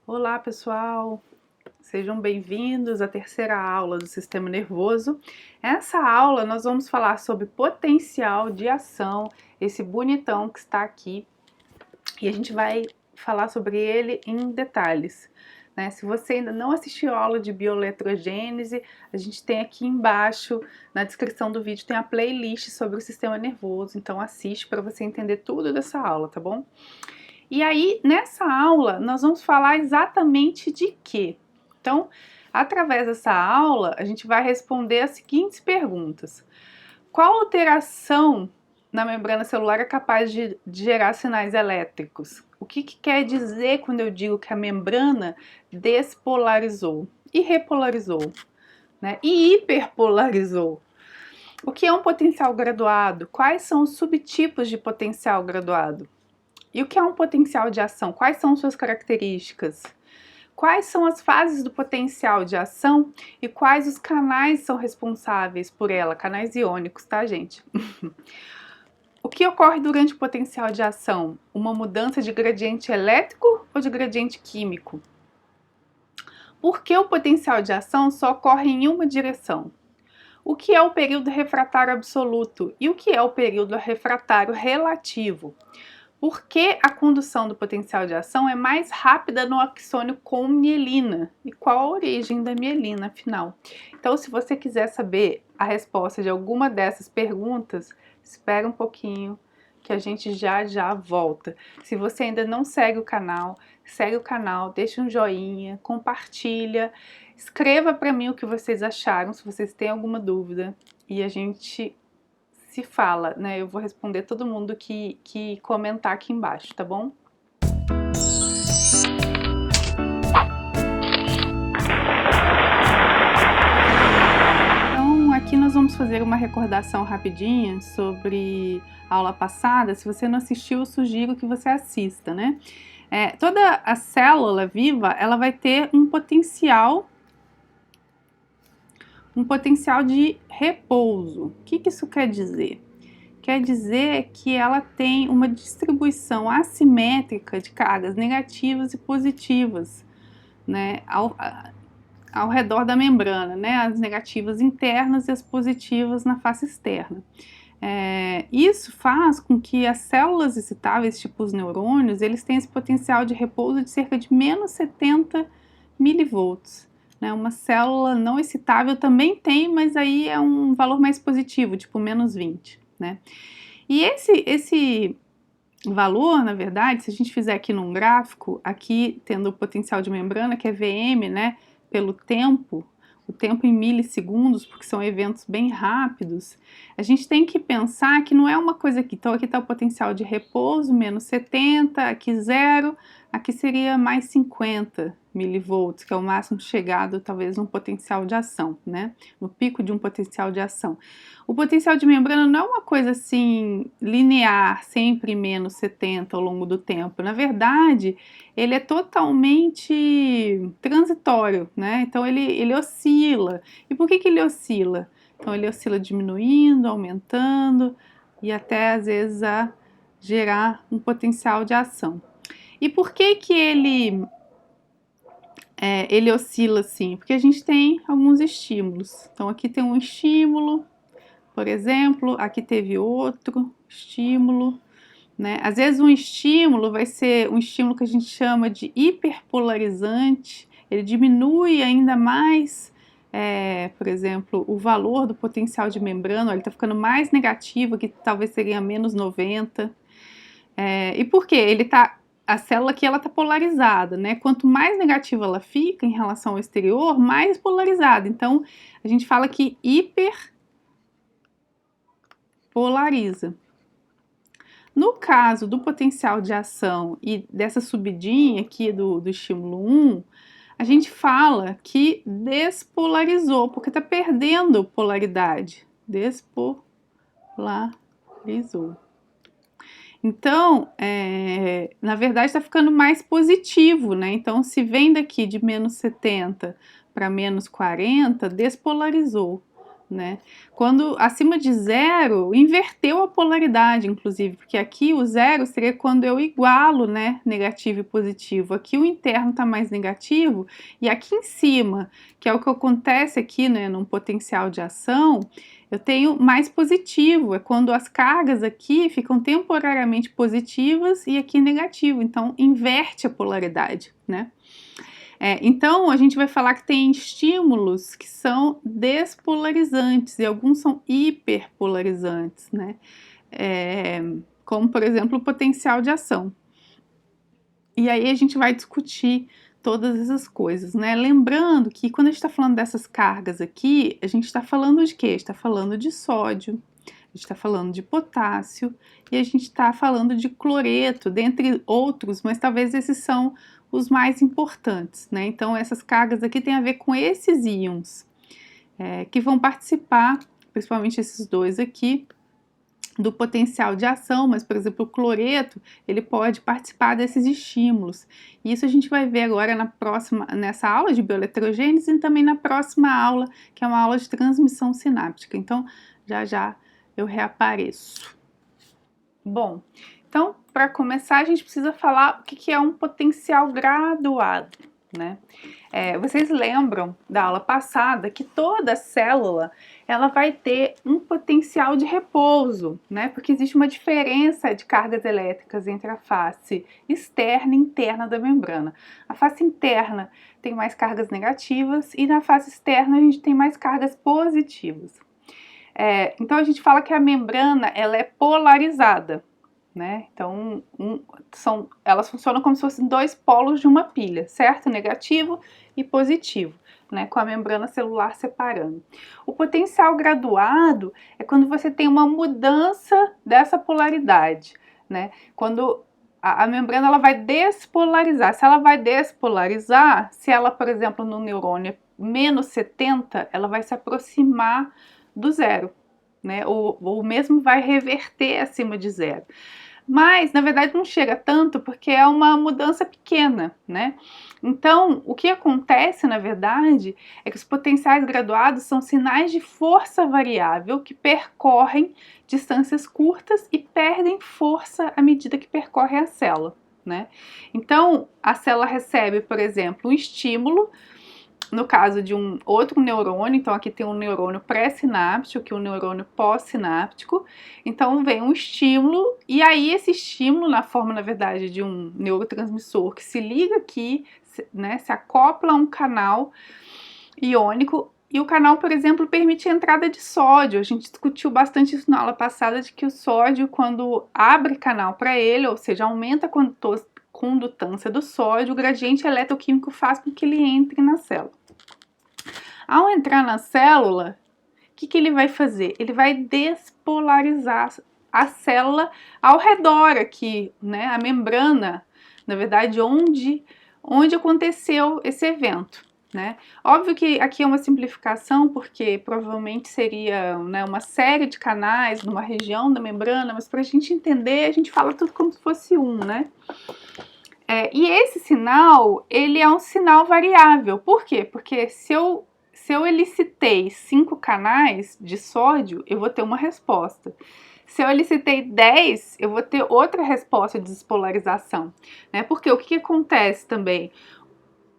Olá, pessoal! Sejam bem-vindos à terceira aula do sistema nervoso. Essa aula nós vamos falar sobre potencial de ação, esse bonitão que está aqui, e a gente vai falar sobre ele em detalhes, né? Se você ainda não assistiu a aula de bioeletrogênese, a gente tem aqui embaixo, na descrição do vídeo, tem a playlist sobre o sistema nervoso, então assiste para você entender tudo dessa aula, tá bom? E aí, nessa aula, nós vamos falar exatamente de quê? Então, através dessa aula, a gente vai responder as seguintes perguntas. Qual alteração na membrana celular é capaz de gerar sinais elétricos? O que quer dizer quando eu digo que a membrana despolarizou e repolarizou, né? E hiperpolarizou? O que é um potencial graduado? Quais são os subtipos de potencial graduado? E o que é um potencial de ação? Quais são suas características? Quais são as fases do potencial de ação e quais os canais são responsáveis por ela? Canais iônicos, tá, gente? O que ocorre durante o potencial de ação? Uma mudança de gradiente elétrico ou de gradiente químico? Por que o potencial de ação só ocorre em uma direção? O que é o período refratário absoluto e o que é o período refratário relativo? Por que a condução do potencial de ação é mais rápida no axônio com mielina? E qual a origem da mielina, afinal? Então, se você quiser saber a resposta de alguma dessas perguntas, espera um pouquinho que a gente já volta. Se você ainda não segue o canal, deixa um joinha, compartilha, escreva para mim o que vocês acharam, se vocês têm alguma dúvida, e a gente se fala, né? Eu vou responder todo mundo que comentar aqui embaixo, tá bom? Então, aqui nós vamos fazer uma recordação rapidinha sobre a aula passada. Se você não assistiu, eu sugiro que você assista, né? Toda a célula viva, ela vai ter um potencial de repouso. O que isso quer dizer? Quer dizer que ela tem uma distribuição assimétrica de cargas negativas e positivas, né, ao redor da membrana, né, as negativas internas e as positivas na face externa. Isso faz com que as células excitáveis, tipo os neurônios, eles tenham esse potencial de repouso de cerca de menos 70 milivolts. Uma célula não excitável também tem, mas aí é um valor mais positivo, tipo menos 20. Né? E esse valor, na verdade, se a gente fizer aqui num gráfico, aqui tendo o potencial de membrana, que é Vm, né, pelo tempo, o tempo em milissegundos, porque são eventos bem rápidos, a gente tem que pensar que não é uma coisa aqui. Então, aqui está o potencial de repouso, menos 70, aqui 0, aqui seria mais 50 milivolts, que é o máximo chegado, talvez, num potencial de ação, né? No pico de um potencial de ação. O potencial de membrana não é uma coisa assim, linear, sempre menos 70 ao longo do tempo. Na verdade, ele é totalmente transitório, né? Então, ele oscila. E por que ele oscila? Então, ele oscila diminuindo, aumentando e até, às vezes, a gerar um potencial de ação. E por que ele oscila assim? Porque a gente tem alguns estímulos. Então, aqui tem um estímulo, por exemplo, aqui teve outro estímulo, né? Às vezes um estímulo vai ser um estímulo que a gente chama de hiperpolarizante, ele diminui ainda mais, por exemplo, o valor do potencial de membrana, ele está ficando mais negativo, que talvez seria menos 90. E por quê? A célula aqui ela está polarizada, né? Quanto mais negativa ela fica em relação ao exterior, mais polarizada. Então, a gente fala que hiperpolariza. No caso do potencial de ação e dessa subidinha aqui do estímulo 1, a gente fala que despolarizou, porque está perdendo polaridade. Despolarizou. Então, na verdade, está ficando mais positivo, né? Então, se vem daqui de menos 70 para menos 40, despolarizou. né? Quando acima de zero, inverteu a polaridade, inclusive, porque aqui o zero seria quando eu igualo, né, negativo e positivo. Aqui o interno está mais negativo, e aqui em cima, que é o que acontece aqui, né, num potencial de ação, eu tenho mais positivo, é quando as cargas aqui ficam temporariamente positivas e aqui negativo, então inverte a polaridade, né? Então, a gente vai falar que tem estímulos que são despolarizantes e alguns são hiperpolarizantes, né? Como, por exemplo, o potencial de ação. E aí a gente vai discutir todas essas coisas, né? Lembrando que quando a gente está falando dessas cargas aqui, a gente está falando de quê? A gente está falando de sódio, a gente está falando de potássio e a gente está falando de cloreto, dentre outros, mas talvez esses são os mais importantes, né? Então essas cargas aqui têm a ver com esses íons que vão participar, principalmente esses dois aqui, do potencial de ação, mas, por exemplo, o cloreto, ele pode participar desses estímulos. E isso a gente vai ver agora nessa aula de bioeletrogênese e também na próxima aula, que é uma aula de transmissão sináptica. Então, já eu reapareço. Bom, então, para começar, a gente precisa falar o que é um potencial graduado, né? Vocês lembram da aula passada que toda célula ela vai ter um potencial de repouso, né? Porque existe uma diferença de cargas elétricas entre a face externa e interna da membrana. A face interna tem mais cargas negativas e na face externa a gente tem mais cargas positivas. Então a gente fala que a membrana ela é polarizada, né? Então elas funcionam como se fossem dois polos de uma pilha, certo? Negativo e positivo, né? Com a membrana celular separando. O potencial graduado é quando você tem uma mudança dessa polaridade, né? Quando a membrana ela vai despolarizar. Se ela vai despolarizar, se ela, por exemplo, no neurônio é menos 70, ela vai se aproximar do zero, né? Ou mesmo vai reverter acima de zero. Mas, na verdade, não chega tanto porque é uma mudança pequena, né? Então, o que acontece, na verdade, é que os potenciais graduados são sinais de força variável que percorrem distâncias curtas e perdem força à medida que percorre a célula, né? Então, a célula recebe, por exemplo, um estímulo, no caso de um outro neurônio, então aqui tem um neurônio pré-sináptico e um neurônio pós-sináptico, então vem um estímulo e aí esse estímulo na forma, na verdade, de um neurotransmissor que se liga aqui, né, se acopla a um canal iônico e o canal, por exemplo, permite a entrada de sódio. A gente discutiu bastante isso na aula passada, de que o sódio, quando abre canal para ele, ou seja, aumenta a condutância do sódio, o gradiente eletroquímico faz com que ele entre na célula. Ao entrar na célula, o que ele vai fazer? Ele vai despolarizar a célula ao redor aqui, né? A membrana, na verdade, onde aconteceu esse evento, né? Óbvio que aqui é uma simplificação, porque provavelmente seria, né, uma série de canais numa região da membrana, mas para a gente entender, a gente fala tudo como se fosse um, né? E esse sinal, ele é um sinal variável. Por quê? Porque se eu elicitei 5 canais de sódio, eu vou ter uma resposta. Se eu elicitei 10, eu vou ter outra resposta de despolarização, né? Porque o que acontece também?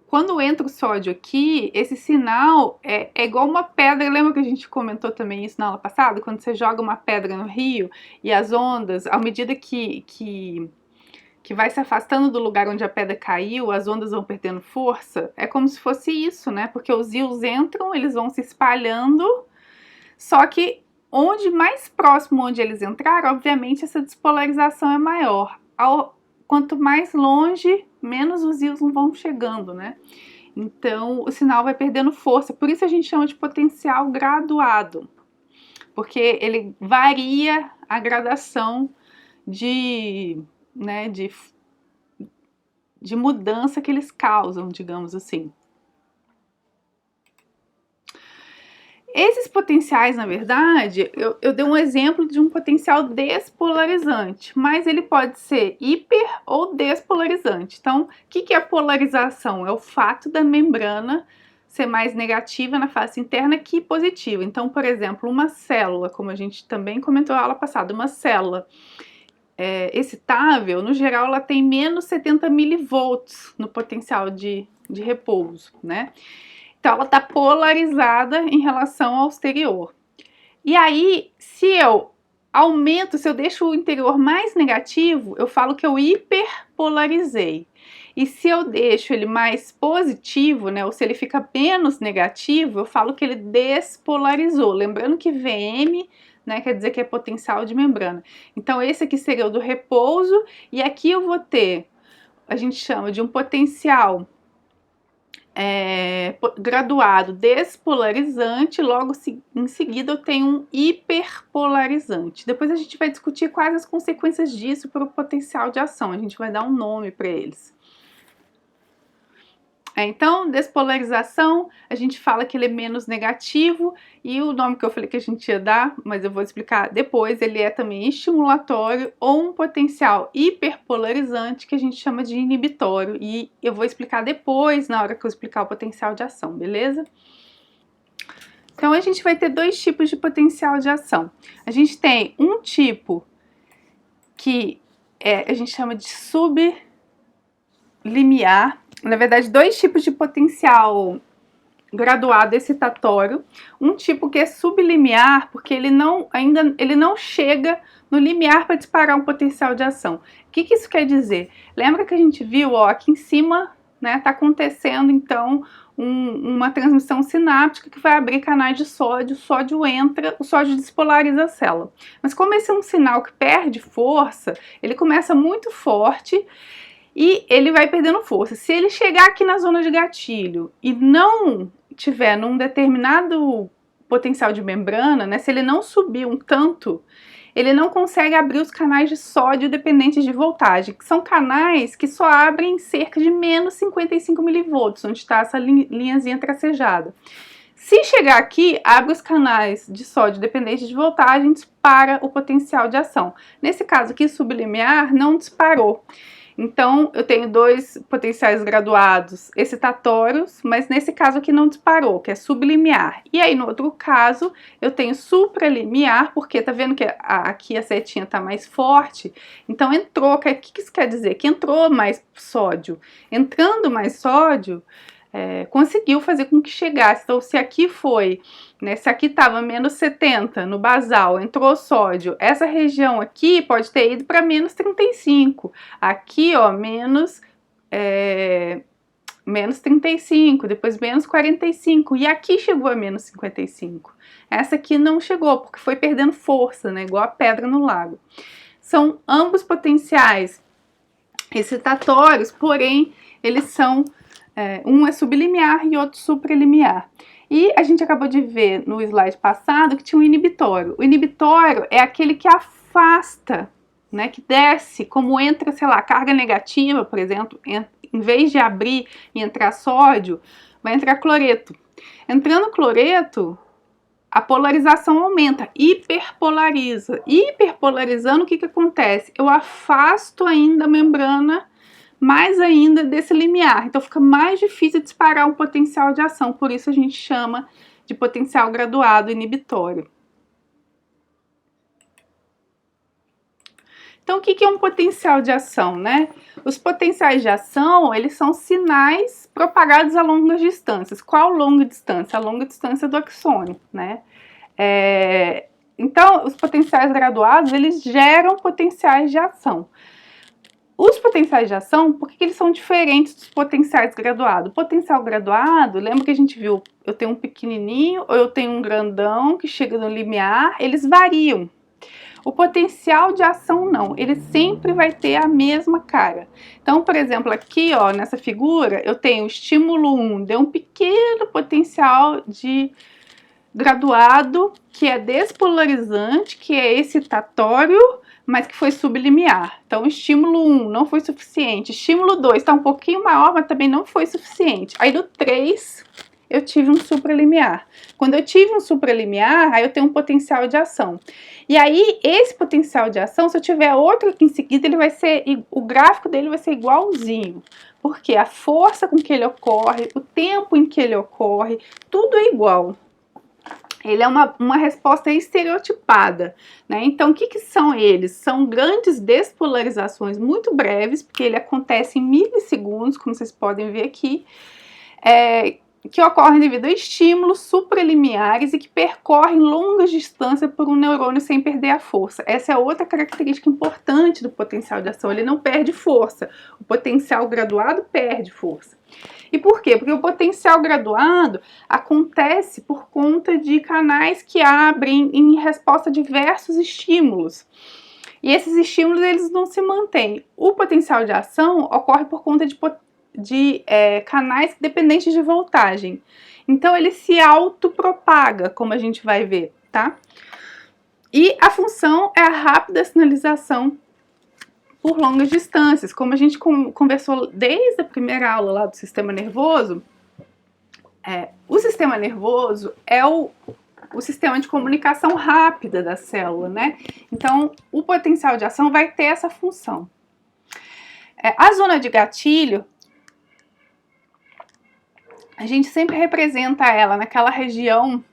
Quando entra o sódio aqui, esse sinal é igual uma pedra. Lembra que a gente comentou também isso na aula passada? Quando você joga uma pedra no rio e as ondas, à medida que vai se afastando do lugar onde a pedra caiu, as ondas vão perdendo força, é como se fosse isso, né? Porque os íons entram, eles vão se espalhando, só que mais próximo onde eles entraram, obviamente essa despolarização é maior. Quanto mais longe, menos os íons vão chegando, né? Então o sinal vai perdendo força, por isso a gente chama de potencial graduado, porque ele varia a gradação de mudança que eles causam, digamos assim. Esses potenciais, na verdade, eu dei um exemplo de um potencial despolarizante, mas ele pode ser hiper ou despolarizante. Então, o que é polarização? É o fato da membrana ser mais negativa na face interna que positiva. Então, por exemplo, uma célula, como a gente também comentou na aula passada, uma célula excitável, no geral, ela tem menos 70 milivolts no potencial de repouso, né? Então, ela está polarizada em relação ao exterior. E aí, se eu deixo o interior mais negativo, eu falo que eu hiperpolarizei. E se eu deixo ele mais positivo, né, ou se ele fica menos negativo, eu falo que ele despolarizou. Lembrando que VM, né, quer dizer que é potencial de membrana. Então, esse aqui seria o do repouso, e aqui eu vou ter, a gente chama de um potencial graduado despolarizante, logo em seguida eu tenho um hiperpolarizante. Depois a gente vai discutir quais as consequências disso para o potencial de ação, a gente vai dar um nome para eles. Então, despolarização, a gente fala que ele é menos negativo, e o nome que eu falei que a gente ia dar, mas eu vou explicar depois, ele é também estimulatório ou um potencial hiperpolarizante que a gente chama de inibitório, e eu vou explicar depois, na hora que eu explicar o potencial de ação, beleza? Então, a gente vai ter dois tipos de potencial de ação. A gente tem um tipo que a gente chama de sublimiar. Na verdade, dois tipos de potencial graduado excitatório. Um tipo que é sublimiar, porque ele não chega no limiar para disparar um potencial de ação. O que isso quer dizer? Lembra que a gente viu, ó, aqui em cima, né, tá acontecendo então uma transmissão sináptica que vai abrir canais de sódio, o sódio entra, o sódio despolariza a célula. Mas como esse é um sinal que perde força, ele começa muito forte e ele vai perdendo força. Se ele chegar aqui na zona de gatilho e não tiver num determinado potencial de membrana, né, se ele não subir um tanto, ele não consegue abrir os canais de sódio dependentes de voltagem, que são canais que só abrem cerca de menos 55 milivolts, onde está essa linhazinha tracejada. Se chegar aqui, abre os canais de sódio dependentes de voltagem, dispara o potencial de ação. Nesse caso aqui, sublimiar, não disparou. Então, eu tenho dois potenciais graduados excitatórios, mas nesse caso aqui não disparou, que é sublimiar. E aí, no outro caso, eu tenho supralimiar, porque tá vendo que aqui a setinha tá mais forte? Então, entrou, o que isso quer dizer? Que entrou mais sódio. Entrando mais sódio, conseguiu fazer com que chegasse. Então, se aqui foi, né, se aqui estava menos 70 no basal, entrou sódio, essa região aqui pode ter ido para menos 35. Aqui, ó, menos 35, depois menos 45, e aqui chegou a menos 55. Essa aqui não chegou, porque foi perdendo força, né, igual a pedra no lago. São ambos potenciais excitatórios, porém, eles são um é sublimiar e outro supralimiar. E a gente acabou de ver no slide passado que tinha um inibitório. O inibitório é aquele que afasta, né, que desce, como entra, sei lá, carga negativa, por exemplo, em vez de abrir e entrar sódio, vai entrar cloreto. Entrando cloreto, a polarização aumenta, hiperpolariza. Hiperpolarizando, o que acontece? Eu afasto ainda a membrana mais ainda desse limiar, então fica mais difícil disparar um potencial de ação, por isso a gente chama de potencial graduado inibitório. Então, o que é um potencial de ação, né? Os potenciais de ação, eles são sinais propagados a longas distâncias. Qual longa distância? A longa distância do axônio, né? Então, os potenciais graduados, eles geram potenciais de ação. Os potenciais de ação, por que eles são diferentes dos potenciais graduados? O potencial graduado, lembra que a gente viu, eu tenho um pequenininho ou eu tenho um grandão que chega no limiar, eles variam. O potencial de ação não, ele sempre vai ter a mesma cara. Então, por exemplo, aqui, ó, nessa figura, eu tenho o estímulo 1, deu um pequeno potencial de graduado, que é despolarizante, que é excitatório, mas que foi sublimiar. Então, estímulo 1 não foi suficiente. Estímulo 2 está um pouquinho maior, mas também não foi suficiente. Aí, no 3, eu tive um supralimiar. Quando eu tive um supralimiar, aí eu tenho um potencial de ação. E aí, esse potencial de ação, se eu tiver outro aqui em seguida, o gráfico dele vai ser igualzinho. Porque a força com que ele ocorre, o tempo em que ele ocorre, tudo é igual. Ele é uma resposta estereotipada, né? Então, o que são eles? São grandes despolarizações muito breves, porque ele acontece em milissegundos, como vocês podem ver aqui, que ocorrem devido a estímulos supralimiares e que percorrem longas distâncias por um neurônio sem perder a força. Essa é outra característica importante do potencial de ação, ele não perde força. O potencial graduado perde força. E por quê? Porque o potencial graduado acontece por conta de canais que abrem em resposta a diversos estímulos. E esses estímulos, eles não se mantêm. O potencial de ação ocorre por conta de canais dependentes de voltagem. Então, ele se autopropaga, como a gente vai ver, tá? E a função é a rápida sinalização por longas distâncias. Como a gente conversou desde a primeira aula lá do sistema nervoso, o sistema nervoso é o sistema de comunicação rápida da célula, né? Então, o potencial de ação vai ter essa função. A zona de gatilho, a gente sempre representa ela naquela região,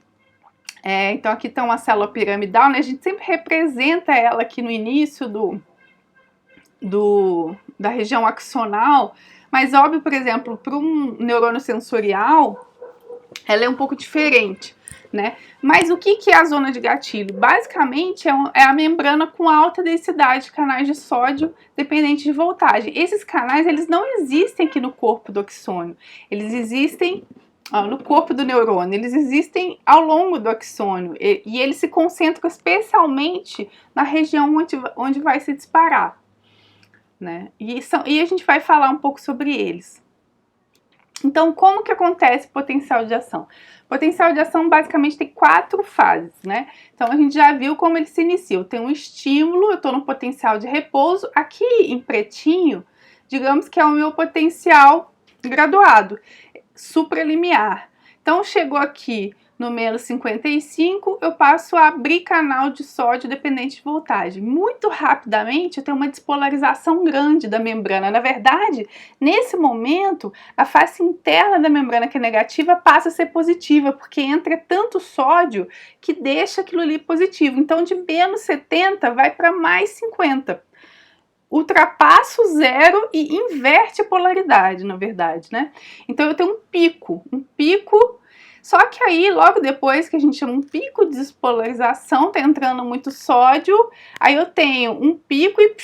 então aqui está uma célula piramidal, né? A gente sempre representa ela aqui no início da região axonal, mas óbvio, por exemplo, para um neurônio sensorial, ela é um pouco diferente, né? Mas o que é a zona de gatilho? Basicamente é a membrana com alta densidade de canais de sódio dependente de voltagem. Esses canais, eles não existem aqui no corpo do axônio, eles existem no corpo do neurônio, eles existem ao longo do axônio e eles se concentram especialmente na região onde vai se disparar, né? E a gente vai falar um pouco sobre eles. Então, como que acontece o potencial de ação? O potencial de ação basicamente tem 4 fases, né? Então, a gente já viu como ele se inicia. Eu tenho um estímulo, eu estou no potencial de repouso. Aqui em pretinho, digamos que é o meu potencial graduado, supralimiar. Então, chegou aqui no menos 55, eu passo a abrir canal de sódio dependente de voltagem. Muito rapidamente, eu tenho uma despolarização grande da membrana. Na verdade, nesse momento, a face interna da membrana que é negativa passa a ser positiva, porque entra tanto sódio que deixa aquilo ali positivo. Então, de menos 70 vai para mais 50. Ultrapassa o zero e inverte a polaridade, na verdade, né? Então, eu tenho um pico. Só que aí, logo depois que a gente chama um pico de despolarização, tá entrando muito sódio, aí eu tenho um pico e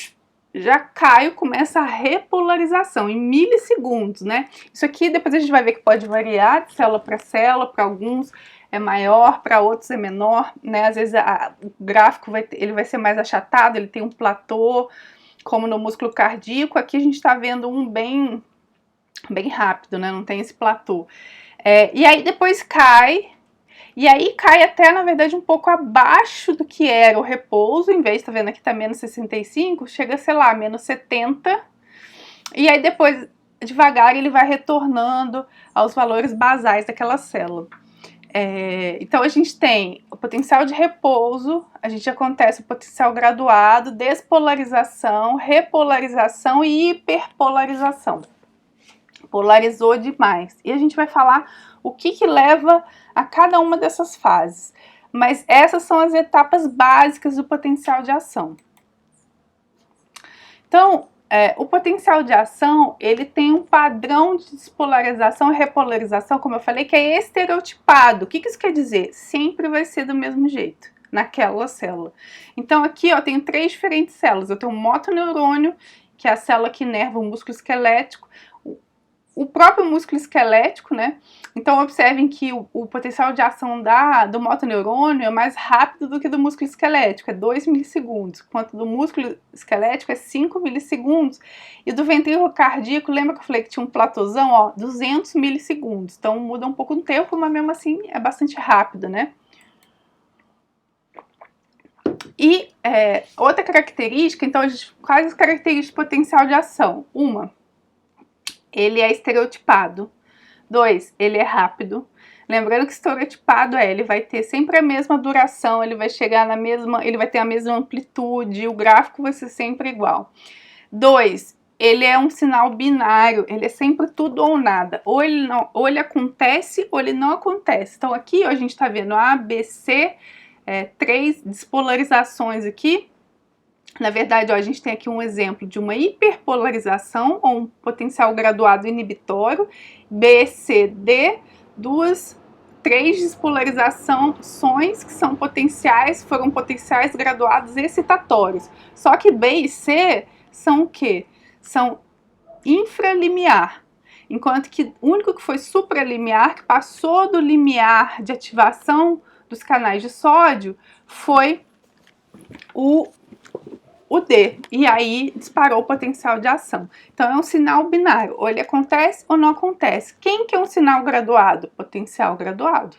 já caio, começa a repolarização em milissegundos, né? Isso aqui depois a gente vai ver que pode variar de célula, para alguns é maior, para outros é menor, né? Às vezes o gráfico ele vai ser mais achatado, ele tem um platô, como no músculo cardíaco. Aqui a gente está vendo um bem rápido, né? Não tem esse platô. E aí depois cai, e aí cai até, na verdade, um pouco abaixo do que era o repouso. Em vez, tá vendo aqui tá menos 65, chega, sei lá, menos 70. E aí depois, devagar, ele vai retornando aos valores basais daquela célula. Então a gente tem o potencial de repouso, a gente acontece o potencial graduado, despolarização, repolarização e hiperpolarização. Polarizou demais. E a gente vai falar o que leva a cada uma dessas fases. Mas essas são as etapas básicas do potencial de ação. Então, o potencial de ação, ele tem um padrão de despolarização e repolarização, como eu falei, que é estereotipado. O que isso quer dizer? Sempre vai ser do mesmo jeito, naquela célula. Então, aqui, ó, tenho 3 diferentes células. Eu tenho um motoneurônio, que é a célula que inerva o músculo esquelético, o próprio músculo esquelético, né? Então, observem que o potencial de ação do motoneurônio é mais rápido do que do músculo esquelético, é 2 milissegundos, enquanto do músculo esquelético é 5 milissegundos, e do ventrículo cardíaco, lembra que eu falei que tinha um platôzão, ó, 200 milissegundos, então muda um pouco no tempo, mas mesmo assim é bastante rápido, né? E outra característica, então, quais as características do potencial de ação? Uma, ele é estereotipado. 2, ele é rápido. Lembrando que estereotipado ele vai ter sempre a mesma duração, ele vai chegar na mesma, ele vai ter a mesma amplitude, o gráfico vai ser sempre igual. 2, ele é um sinal binário, ele é sempre tudo ou nada, ou ele acontece ou ele não acontece. Então aqui ó, a gente está vendo A, B, C, 3 despolarizações aqui. Na verdade, ó, a gente tem aqui um exemplo de uma hiperpolarização ou um potencial graduado inibitório, B, C, D, 3 despolarizações que são potenciais, foram potenciais graduados excitatórios. Só que B e C são o quê? São infralimiar, enquanto que o único que foi supralimiar, que passou do limiar de ativação dos canais de sódio, foi o D, e aí disparou o potencial de ação. Então é um sinal binário, ou ele acontece ou não acontece. Quem que é um sinal graduado? Potencial graduado.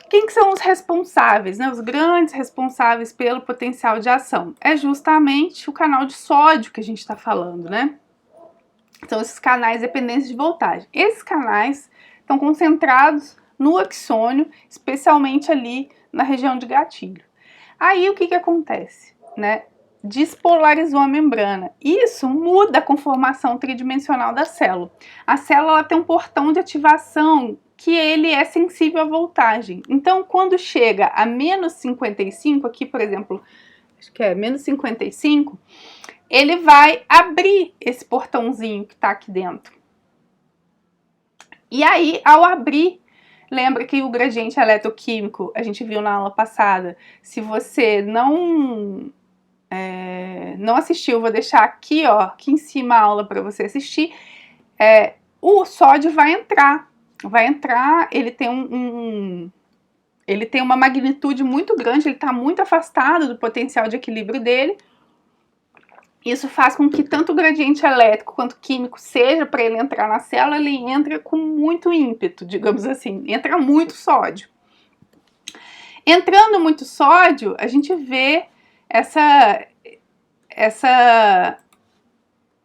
Quem que são os responsáveis, né? Os grandes responsáveis pelo potencial de ação? É justamente o canal de sódio que a gente está falando, né? São esses canais dependentes de voltagem. Esses canais estão concentrados no axônio, especialmente ali na região de gatilho. Aí o que acontece, né? Despolarizou a membrana. Isso muda a conformação tridimensional da célula. A célula tem um portão de ativação que ele é sensível à voltagem. Então, quando chega a menos 55, aqui, por exemplo, acho que é menos 55, ele vai abrir esse portãozinho que está aqui dentro. E aí, ao abrir, lembra que o gradiente eletroquímico, a gente viu na aula passada, se você não assistiu, vou deixar aqui, ó, aqui em cima a aula para você assistir, o sódio vai entrar, ele tem ele tem uma magnitude muito grande, ele está muito afastado do potencial de equilíbrio dele. Isso faz com que tanto o gradiente elétrico quanto químico seja para ele entrar na célula, ele entra com muito ímpeto, digamos assim, entra muito sódio. Entrando muito sódio, a gente vê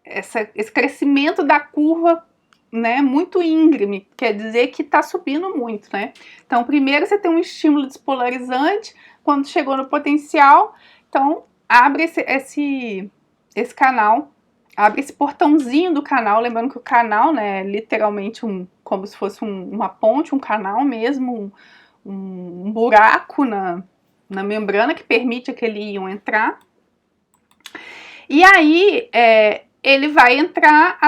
esse crescimento da curva, né, muito íngreme, quer dizer que está subindo muito, né? Então, primeiro você tem um estímulo despolarizante, quando chegou no potencial, então abre esse canal, abre esse portãozinho do canal, lembrando que o canal, né, é literalmente como se fosse uma ponte, um canal mesmo, um buraco na membrana que permite aquele íon entrar. E aí, ele vai entrar,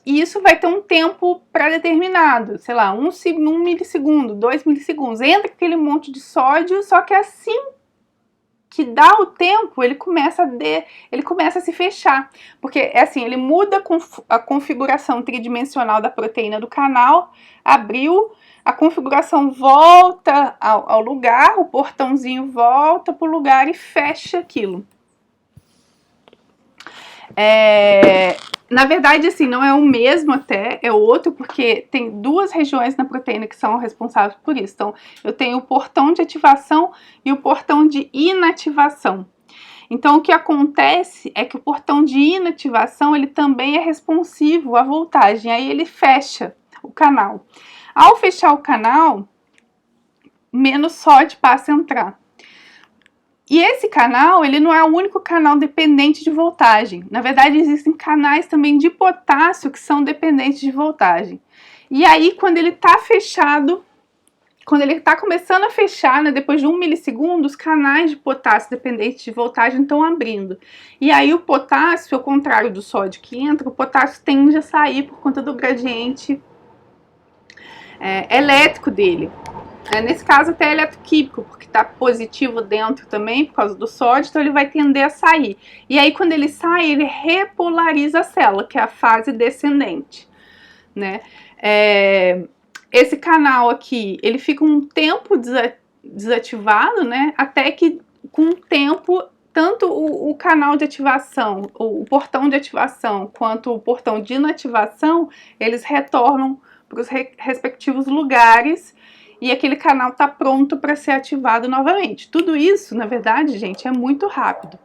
e isso vai ter um tempo pré-determinado, sei lá, 1 milissegundo, 2 milissegundos, entra aquele monte de sódio, só que assim que dá o tempo, ele começa a se fechar, porque assim, ele muda a configuração tridimensional da proteína do canal, abriu, a configuração volta ao lugar, o portãozinho volta para o lugar e fecha aquilo. Na verdade, assim, não é o mesmo até, é outro, porque tem duas regiões na proteína que são responsáveis por isso. Então, eu tenho o portão de ativação e o portão de inativação. Então, o que acontece é que o portão de inativação, ele também é responsivo à voltagem, aí ele fecha o canal. Ao fechar o canal, menos sódio passa a entrar. E esse canal, ele não é o único canal dependente de voltagem. Na verdade, existem canais também de potássio que são dependentes de voltagem. E aí, quando ele está fechado, quando ele está começando a fechar, né, depois de 1 milissegundo, os canais de potássio dependentes de voltagem estão abrindo. E aí o potássio, ao contrário do sódio que entra, o potássio tende a sair por conta do gradiente elétrico dele. Nesse caso até eletroquímico, porque está positivo dentro também por causa do sódio, então ele vai tender a sair. E aí quando ele sai, ele repolariza a célula, que é a fase descendente, né? Esse canal aqui, ele fica um tempo desativado, né? Até que com o tempo, tanto o canal de ativação, o portão de ativação, quanto o portão de inativação, eles retornam para os respectivos lugares e aquele canal está pronto para ser ativado novamente. Tudo isso, na verdade, gente, é muito rápido.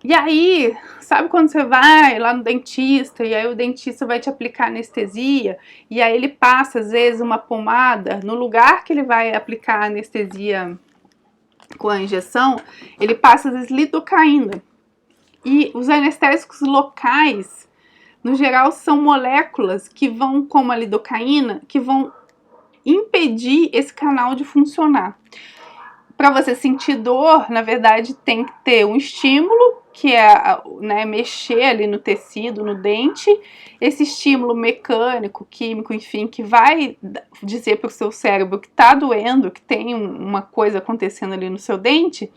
E aí, sabe quando você vai lá no dentista e aí o dentista vai te aplicar anestesia e aí ele passa às vezes uma pomada no lugar que ele vai aplicar a anestesia com a injeção, ele passa às vezes lidocaína. E os anestésicos locais, no geral, são moléculas que vão, como a lidocaína, que vão impedir esse canal de funcionar. Para você sentir dor, na verdade, tem que ter um estímulo, que é, né, mexer ali no tecido, no dente. Esse estímulo mecânico, químico, enfim, que vai dizer para o seu cérebro que está doendo, que tem uma coisa acontecendo ali no seu dente.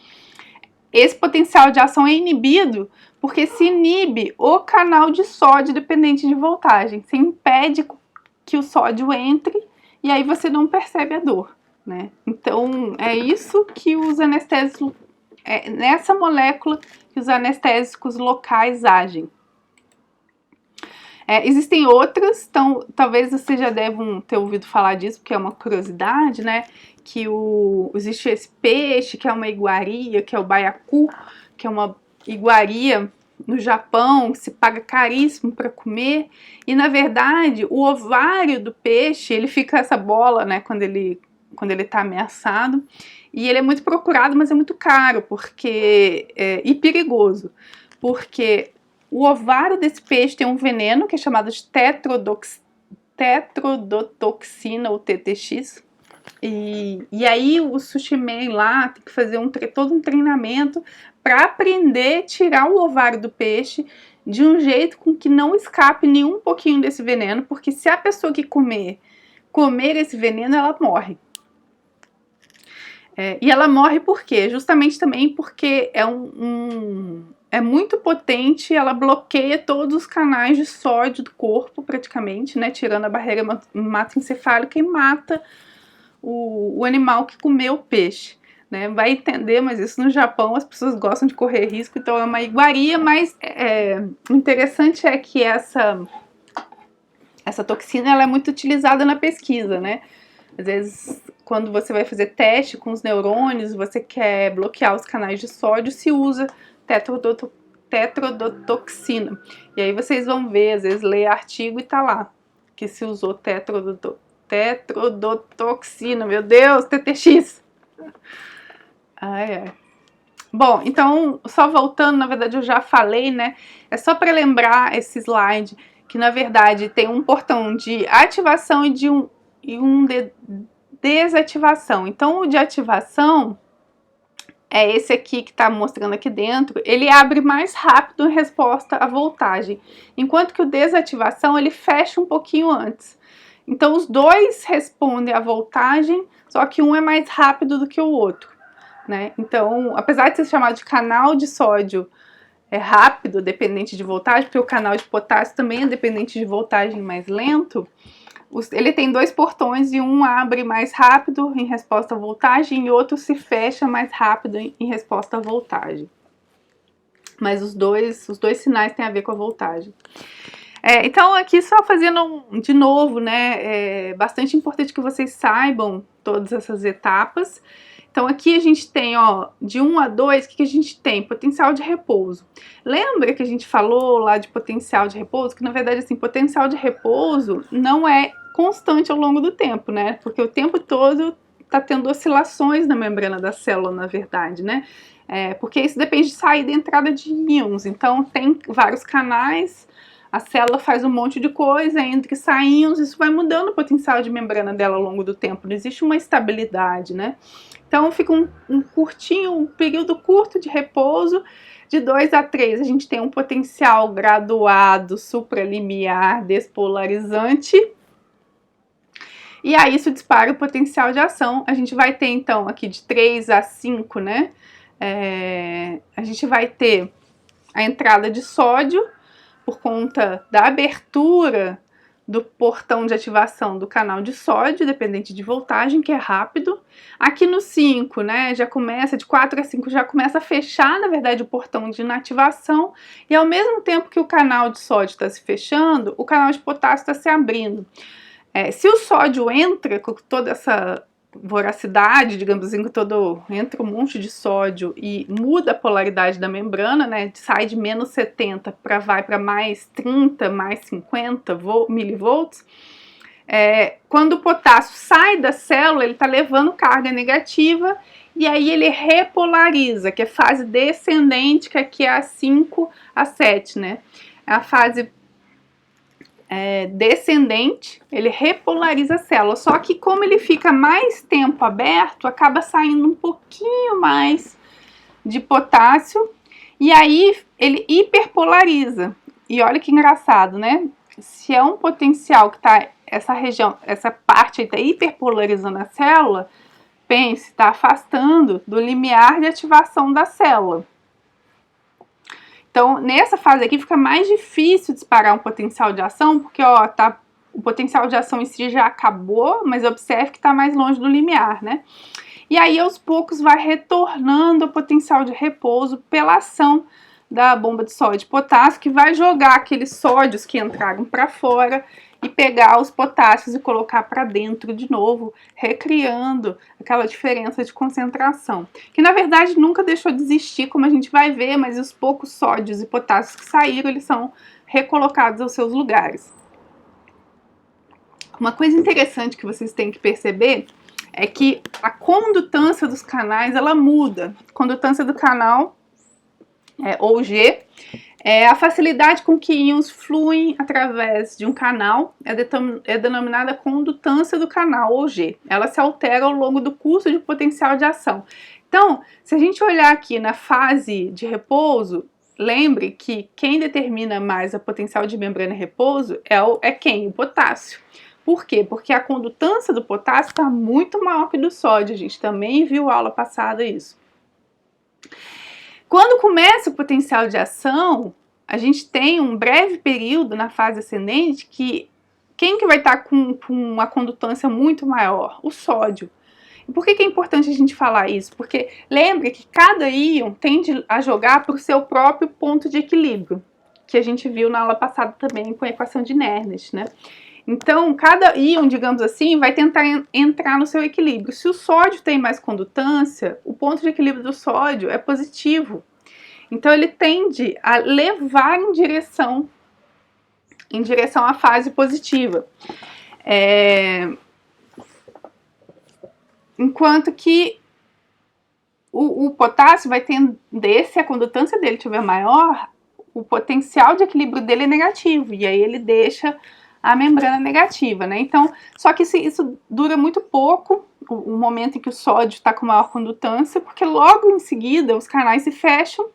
Esse potencial de ação é inibido porque se inibe o canal de sódio dependente de voltagem. Você impede que o sódio entre e aí você não percebe a dor, né? Então é isso que os anestésicos, nessa molécula que os anestésicos locais agem. Existem outras, então talvez vocês já devam ter ouvido falar disso, porque é uma curiosidade, né? Que existe esse peixe, que é uma iguaria, que é o baiacu, que é uma iguaria no Japão, que se paga caríssimo para comer, e na verdade o ovário do peixe, ele fica essa bola, né, quando ele está ameaçado, e ele é muito procurado, mas é muito caro, porque e perigoso, porque o ovário desse peixe tem um veneno que é chamado de tetrodotoxina, ou TTX. E aí o sushi man lá tem que fazer todo um treinamento para aprender a tirar o ovário do peixe de um jeito com que não escape nenhum pouquinho desse veneno, porque se a pessoa que comer esse veneno, ela morre. E ela morre por quê? Justamente também porque é muito potente, ela bloqueia todos os canais de sódio do corpo, praticamente, né? Tirando a barreira hematoencefálica, e mata o animal que comeu o peixe, né? Vai entender, mas isso no Japão as pessoas gostam de correr risco, então é uma iguaria, mas o interessante é que essa toxina ela é muito utilizada na pesquisa, né? Às vezes, quando você vai fazer teste com os neurônios, você quer bloquear os canais de sódio, se usa tetrodotoxina. E aí vocês vão ver, às vezes lê artigo e tá lá que se usou tetrodotoxina, meu Deus, TTX. Bom, então, só voltando, na verdade eu já falei, né? É só para lembrar esse slide que, na verdade, tem um portão de ativação e um de desativação. Então, o de ativação é esse aqui que está mostrando aqui dentro. Ele abre mais rápido em resposta à voltagem, enquanto que o desativação ele fecha um pouquinho antes. Então, os dois respondem à voltagem, só que um é mais rápido do que o outro, né? Então, apesar de ser chamado de canal de sódio rápido, dependente de voltagem, porque o canal de potássio também é dependente de voltagem mais lento, ele tem dois portões e um abre mais rápido em resposta à voltagem e outro se fecha mais rápido em resposta à voltagem. Mas os dois sinais têm a ver com a voltagem. Então aqui só fazendo de novo, né, é bastante importante que vocês saibam todas essas etapas. Então aqui a gente tem, ó, de 1 a 2, o que a gente tem? Potencial de repouso. Lembra que a gente falou lá de potencial de repouso? Que na verdade, assim, potencial de repouso não é constante ao longo do tempo, né? Porque o tempo todo tá tendo oscilações na membrana da célula, na verdade, né? Porque isso depende de saída e entrada de íons. Então tem vários canais, a célula faz um monte de coisa, entra e sai íons, isso vai mudando o potencial de membrana dela ao longo do tempo, não existe uma estabilidade, né? Então fica um período curto de repouso. De 2 a 3 a gente tem um potencial graduado, supralimiar, despolarizante. E aí isso dispara o potencial de ação. A gente vai ter então aqui de 3 a 5, né? A gente vai ter a entrada de sódio por conta da abertura do portão de ativação do canal de sódio, dependente de voltagem, que é rápido. Aqui no 5, né, já começa, de 4 a 5, já começa a fechar, na verdade, o portão de inativação, e ao mesmo tempo que o canal de sódio está se fechando, o canal de potássio está se abrindo. Se o sódio entra com toda essa voracidade, digamos assim, entra um monte de sódio e muda a polaridade da membrana, né? Sai de menos 70 vai para mais 30, mais 50 milivolts. Quando o potássio sai da célula, ele está levando carga negativa e aí ele repolariza, que é fase descendente, que aqui é a 5 a 7, né? A fase descendente, ele repolariza a célula, só que como ele fica mais tempo aberto, acaba saindo um pouquinho mais de potássio e aí ele hiperpolariza. E olha que engraçado, né? Se é um potencial que está essa região, essa parte aí está hiperpolarizando a célula, pense, está afastando do limiar de ativação da célula. Então, nessa fase aqui fica mais difícil disparar um potencial de ação, porque ó, o potencial de ação em si já acabou, mas observe que está mais longe do limiar, né? E aí, aos poucos, vai retornando o potencial de repouso pela ação da bomba de sódio e potássio, que vai jogar aqueles sódios que entraram para fora e pegar os potássios e colocar para dentro de novo, recriando aquela diferença de concentração, que na verdade nunca deixou de existir, como a gente vai ver, mas os poucos sódios e potássios que saíram, eles são recolocados aos seus lugares. Uma coisa interessante que vocês têm que perceber é que a condutância dos canais, ela muda. Condutância do canal, ou G, a facilidade com que íons fluem através de um canal é denominada condutância do canal, ou G. Ela se altera ao longo do curso de potencial de ação. Então, se a gente olhar aqui na fase de repouso, lembre que quem determina mais a potencial de membrana e repouso é quem? O potássio. Por quê? Porque a condutância do potássio está muito maior que do sódio. A gente também viu a aula passada isso. Quando começa o potencial de ação, a gente tem um breve período na fase ascendente que quem que vai estar com uma condutância muito maior? O sódio. E por que é importante a gente falar isso? Porque lembre que cada íon tende a jogar para o seu próprio ponto de equilíbrio, que a gente viu na aula passada também com a equação de Nernst, né? Então, cada íon, digamos assim, vai tentar entrar no seu equilíbrio. Se o sódio tem mais condutância, o ponto de equilíbrio do sódio é positivo. Então, ele tende a levar em direção à fase positiva. Enquanto que o potássio vai tender, se a condutância dele tiver maior, o potencial de equilíbrio dele é negativo. E aí ele deixa a membrana negativa, né? Então, só que isso dura muito pouco, o momento em que o sódio está com maior condutância, porque logo em seguida os canais se fecham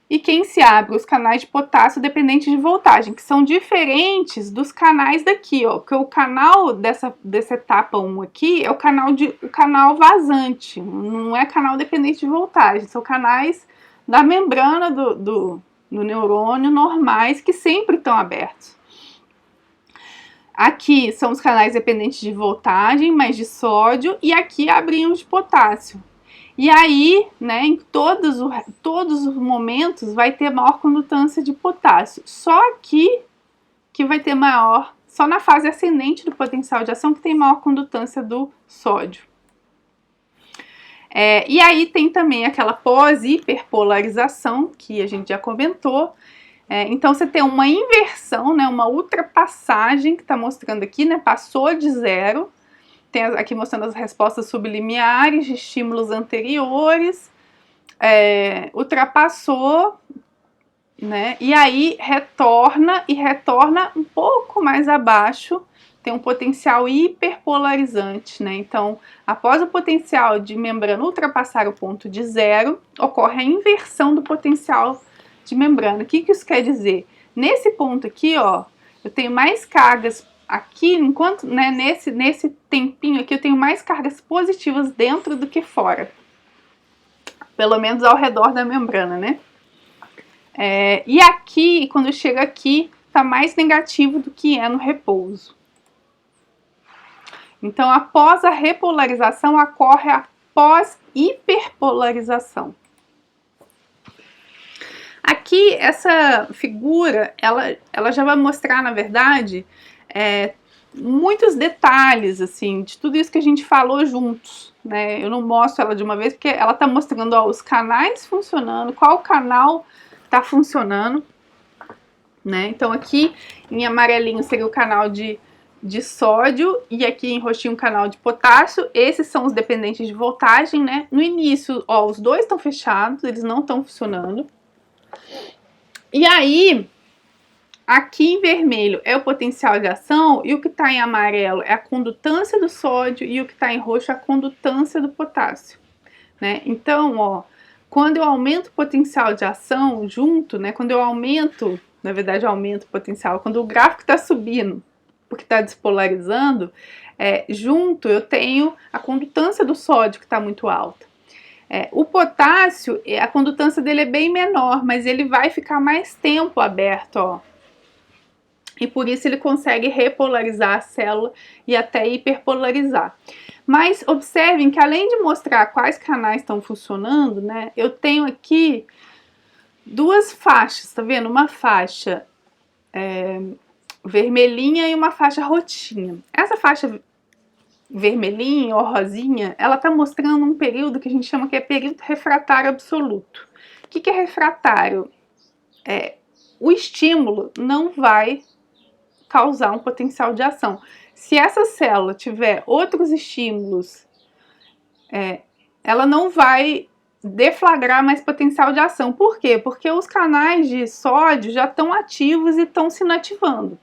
e quem se abre? Os canais de potássio dependentes de voltagem, que são diferentes dos canais daqui, ó, porque o canal dessa etapa 1 aqui é o canal vazante, não é canal dependente de voltagem, são canais da membrana do neurônio normais que sempre estão abertos. Aqui são os canais dependentes de voltagem, mas de sódio, e aqui abriam de potássio. E aí, né, em todos os momentos vai ter maior condutância de potássio. Só aqui que vai ter só na fase ascendente do potencial de ação que tem maior condutância do sódio. E aí tem também aquela pós-hiperpolarização, que a gente já comentou. Então você tem uma inversão, né, uma ultrapassagem, que está mostrando aqui, né, passou de zero. Tem aqui mostrando as respostas sublimiares de estímulos anteriores, ultrapassou, né, e aí retorna um pouco mais abaixo, tem um potencial hiperpolarizante, né? Então, após o potencial de membrana ultrapassar o ponto de zero, ocorre a inversão do potencial de membrana. O que isso quer dizer? Nesse ponto aqui, ó, eu tenho mais cargas aqui, enquanto, né, nesse tempinho aqui, eu tenho mais cargas positivas dentro do que fora. Pelo menos ao redor da membrana, né? E aqui, quando chega aqui, tá mais negativo do que é no repouso. Então, após a repolarização, ocorre a pós-hiperpolarização. Aqui, essa figura, ela já vai mostrar, na verdade, muitos detalhes, assim, de tudo isso que a gente falou juntos, né? Eu não mostro ela de uma vez, porque ela tá mostrando, ó, os canais funcionando, qual canal tá funcionando, né? Então aqui em amarelinho seria o canal de sódio e aqui em roxinho o canal de potássio. Esses são os dependentes de voltagem, né? No início, ó, os dois estão fechados, eles não estão funcionando. E aí, aqui em vermelho é o potencial de ação e o que está em amarelo é a condutância do sódio e o que está em roxo é a condutância do potássio, né? Então, ó, quando eu aumento o potencial de ação junto, né? Quando eu aumento, na verdade, eu aumento o potencial, quando o gráfico está subindo, porque está despolarizando, junto eu tenho a condutância do sódio que está muito alta. O potássio, a condutância dele é bem menor, mas ele vai ficar mais tempo aberto, ó. E por isso ele consegue repolarizar a célula e até hiperpolarizar. Mas observem que além de mostrar quais canais estão funcionando, né, eu tenho aqui duas faixas, tá vendo? Uma faixa vermelhinha e uma faixa roxinha. Essa faixa vermelhinha ou rosinha, ela tá mostrando um período que a gente chama que é período refratário absoluto. O que é refratário? O estímulo não vai causar um potencial de ação. Se essa célula tiver outros estímulos, ela não vai deflagrar mais potencial de ação. Por quê? Porque os canais de sódio já estão ativos e estão se inativando.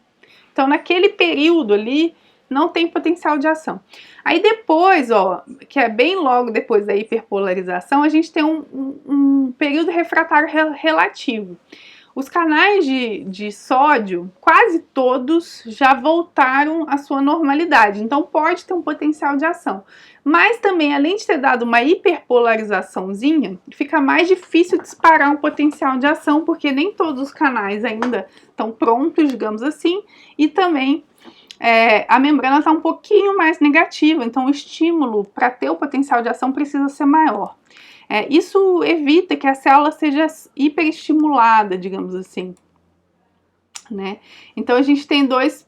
Então, naquele período ali, não tem potencial de ação. Aí depois, ó, que é bem logo depois da hiperpolarização, a gente tem um período refratário relativo. Os canais de sódio, quase todos já voltaram à sua normalidade, então pode ter um potencial de ação. Mas também, além de ter dado uma hiperpolarizaçãozinha, fica mais difícil disparar um potencial de ação, porque nem todos os canais ainda estão prontos, digamos assim, e também a membrana está um pouquinho mais negativa, então o estímulo para ter o potencial de ação precisa ser maior. Isso evita que a célula seja hiperestimulada, digamos assim, né? Então a gente tem dois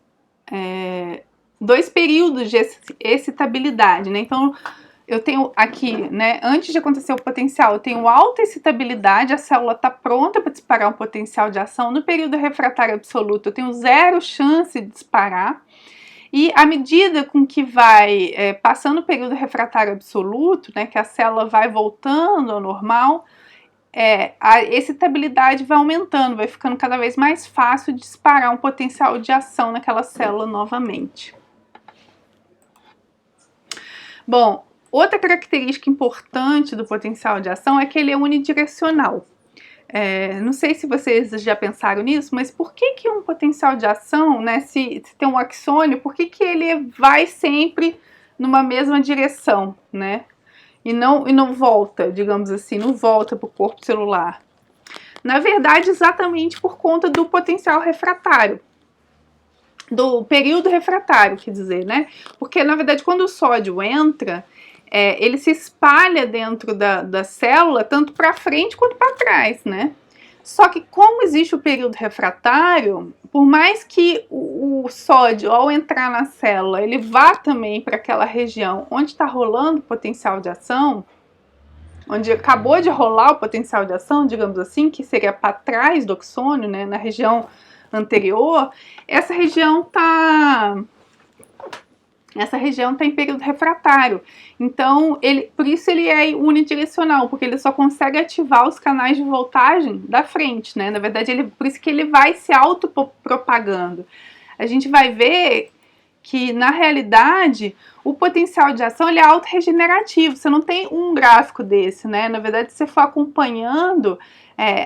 períodos de excitabilidade, né? Então eu tenho aqui, né, antes de acontecer o potencial, eu tenho alta excitabilidade, a célula está pronta para disparar um potencial de ação. No período refratário absoluto, eu tenho zero chance de disparar. E à medida com que vai passando o período refratário absoluto, né, que a célula vai voltando ao normal, a excitabilidade vai aumentando, vai ficando cada vez mais fácil de disparar um potencial de ação naquela célula novamente. Bom, outra característica importante do potencial de ação é que ele é unidirecional. Não sei se vocês já pensaram nisso, mas por que um potencial de ação, né, se tem um axônio, por que ele vai sempre numa mesma direção, né? E não volta, digamos assim, não volta para o corpo celular. Na verdade, exatamente por conta do potencial refratário, do período refratário, quer dizer, né? Porque, na verdade, quando o sódio entra, ele se espalha dentro da célula, tanto para frente quanto para trás, né? Só que como existe o período refratário, por mais que o sódio, ao entrar na célula, ele vá também para aquela região onde está rolando o potencial de ação, onde acabou de rolar o potencial de ação, digamos assim, que seria para trás do oxônio, né, na região anterior, essa região está em período refratário. Então, por isso ele é unidirecional, porque ele só consegue ativar os canais de voltagem da frente, né? Na verdade, por isso que ele vai se autopropagando. A gente vai ver que, na realidade, o potencial de ação ele é autorregenerativo. Você não tem um gráfico desse, né? Na verdade, se você for acompanhando,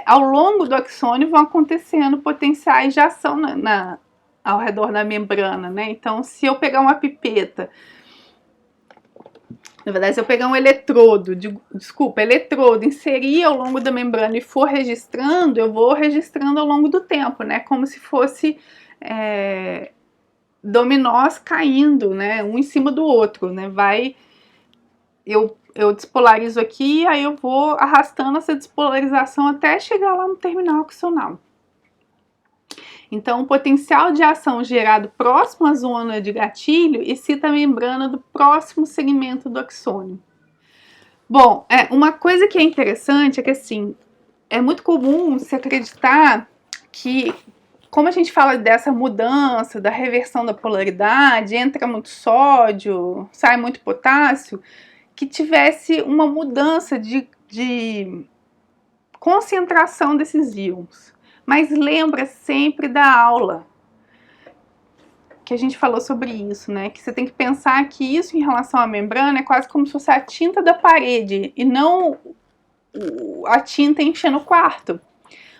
ao longo do axônio vão acontecendo potenciais de ação ao redor da membrana, né? Então, se eu pegar uma pipeta, na verdade, se eu pegar um eletrodo, inserir ao longo da membrana e for registrando, eu vou registrando ao longo do tempo, né? Como se fosse dominós caindo, né? Um em cima do outro, né? Eu despolarizo aqui, aí eu vou arrastando essa despolarização até chegar lá no terminal axonal. Então, o potencial de ação gerado próximo à zona de gatilho excita a membrana do próximo segmento do axônio. Bom, uma coisa que é interessante é que, assim, é muito comum se acreditar que, como a gente fala dessa mudança, da reversão da polaridade, entra muito sódio, sai muito potássio, que tivesse uma mudança de concentração desses íons. Mas lembra sempre da aula que a gente falou sobre isso, né? Que você tem que pensar que isso em relação à membrana é quase como se fosse a tinta da parede e não a tinta enchendo o quarto.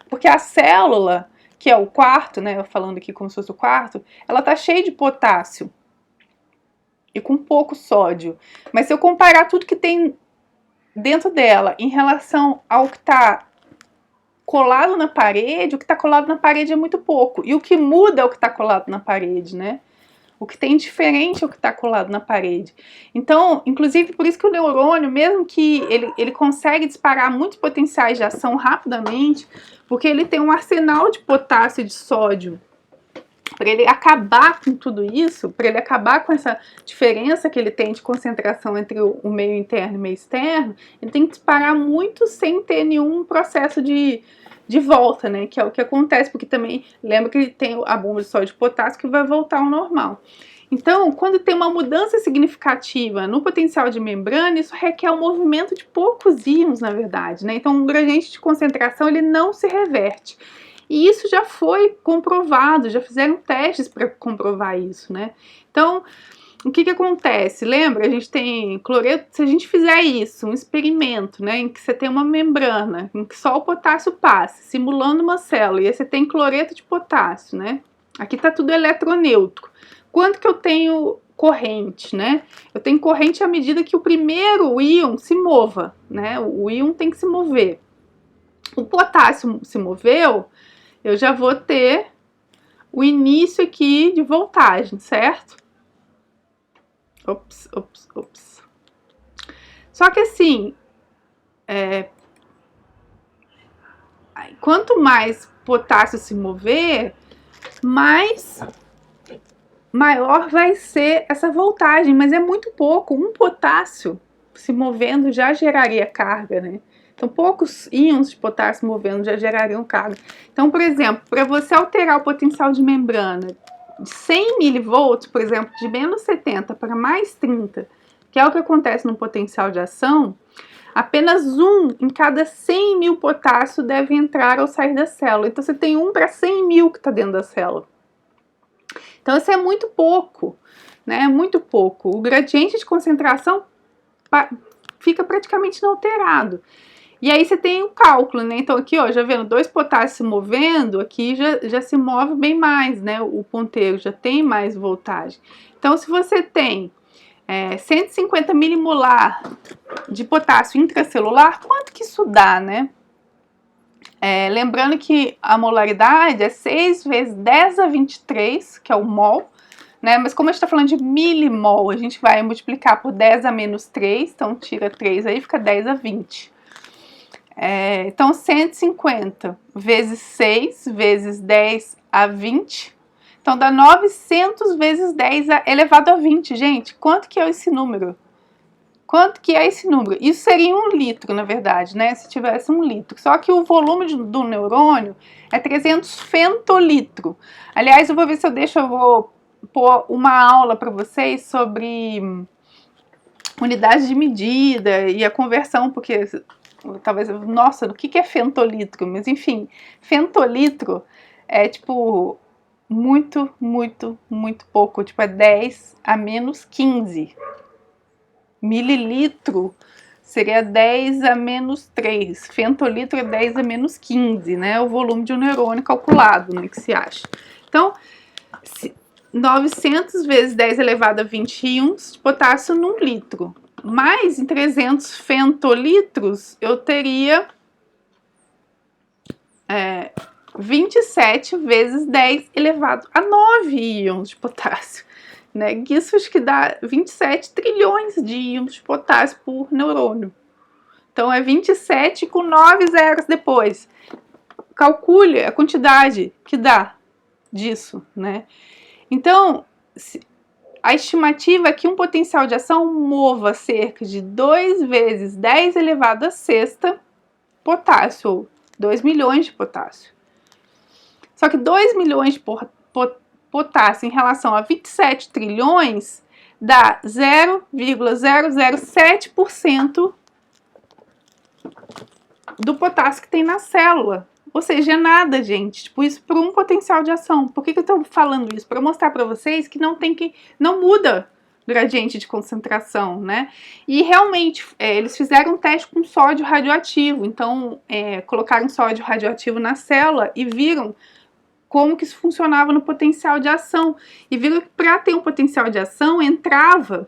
Porque a célula, que é o quarto, né? Eu falando aqui como se fosse o quarto, ela tá cheia de potássio e com pouco sódio. Mas se eu comparar tudo que tem dentro dela em relação ao que está colado na parede, o que está colado na parede é muito pouco. E o que muda é o que está colado na parede, né? O que tem diferente é o que está colado na parede. Então, inclusive, por isso que o neurônio, mesmo que ele consegue disparar muitos potenciais de ação rapidamente, porque ele tem um arsenal de potássio e de sódio. Para ele acabar com tudo isso, para ele acabar com essa diferença que ele tem de concentração entre o meio interno e o meio externo, ele tem que disparar muito sem ter nenhum processo de volta, né? Que é o que acontece, porque também lembra que ele tem a bomba de sódio e potássio que vai voltar ao normal. Então, quando tem uma mudança significativa no potencial de membrana, isso requer um movimento de poucos íons, na verdade, né? Então, um gradiente de concentração ele não se reverte. E isso já foi comprovado, já fizeram testes para comprovar isso, né? Então, o que acontece? Lembra, a gente tem cloreto, se a gente fizer isso, um experimento, né, em que você tem uma membrana, em que só o potássio passa, simulando uma célula, e aí você tem cloreto de potássio, né? Aqui tá tudo eletroneutro. Quanto que eu tenho corrente, né? Eu tenho corrente à medida que o primeiro íon se mova, né? O íon tem que se mover. O potássio se moveu, eu já vou ter o início aqui de voltagem, certo? Ops. Só que assim, quanto mais potássio se mover, maior vai ser essa voltagem, mas é muito pouco. Um potássio se movendo já geraria carga, né? Então, poucos íons de potássio movendo já gerariam carga. Então, por exemplo, para você alterar o potencial de membrana de 100 milivolts, por exemplo, de menos 70 para mais 30, que é o que acontece no potencial de ação, apenas 1 em cada 100 mil potássio deve entrar ou sair da célula. Então, você tem 1 para 100 mil que está dentro da célula. Então, isso é muito pouco, né? Muito pouco. O gradiente de concentração fica praticamente inalterado. E aí você tem o cálculo, né? Então aqui, ó, já vendo 2 potássios se movendo, aqui já se move bem mais, né? O ponteiro já tem mais voltagem. Então, se você tem 150 milimolar de potássio intracelular, quanto que isso dá, né? Lembrando que a molaridade é 6 vezes 10 a 23, que é o mol, né? Mas como a gente está falando de milimol, a gente vai multiplicar por 10 a menos 3, então tira 3 aí, fica 10 a 20. Então, 150 vezes 6 vezes 10 a 20. Então, dá 900 vezes 10 elevado a 20. Gente, quanto que é esse número? Quanto que é esse número? Isso seria 1 litro, na verdade, né? Se tivesse 1 litro. Só que o volume do neurônio é 300 femtolitro. Aliás, eu vou ver se eu vou pôr uma aula para vocês sobre unidade de medida e a conversão, porque talvez, nossa, o que é femtolitro? Mas enfim, femtolitro é tipo muito pouco, tipo é 10 a menos 15. Mililitro seria 10 a menos 3. Femtolitro é 10 a menos 15, né? O volume de um neurônio calculado, né? Que se acha. Então, 900 vezes 10 elevado a 21 de potássio num litro. Mais em 300 femtolitros, eu teria 27 vezes 10 elevado a 9 íons de potássio. Né? Isso acho que dá 27 trilhões de íons de potássio por neurônio. Então, é 27 com 9 zeros depois. Calcule a quantidade que dá. disso, né? Então, a estimativa é que um potencial de ação mova cerca de 2 vezes 10 elevado a sexta potássio, ou 2 milhões de potássio. Só que 2 milhões de potássio em relação a 27 trilhões dá 0,007% do potássio que tem na célula. Ou seja, é nada, gente. Tipo, isso para um potencial de ação. Por que eu estou falando isso? Para mostrar para vocês que não muda o gradiente de concentração, né? E realmente, eles fizeram um teste com sódio radioativo. Então, colocaram sódio radioativo na célula e viram como que isso funcionava no potencial de ação. E viram que para ter um potencial de ação, entrava...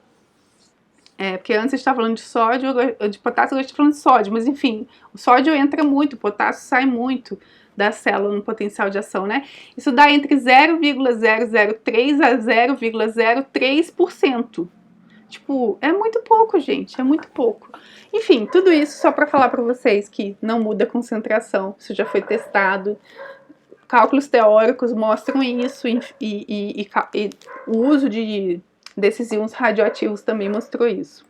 porque antes a gente estava falando de sódio, de potássio, agora a gente está falando de sódio, mas enfim, o sódio entra muito, o potássio sai muito da célula no potencial de ação, né? Isso dá entre 0,003 a 0,03%. Tipo, é muito pouco, gente, é muito pouco. Enfim, tudo isso só para falar para vocês que não muda a concentração, isso já foi testado. Cálculos teóricos mostram isso e o uso desses íons radioativos também mostrou isso.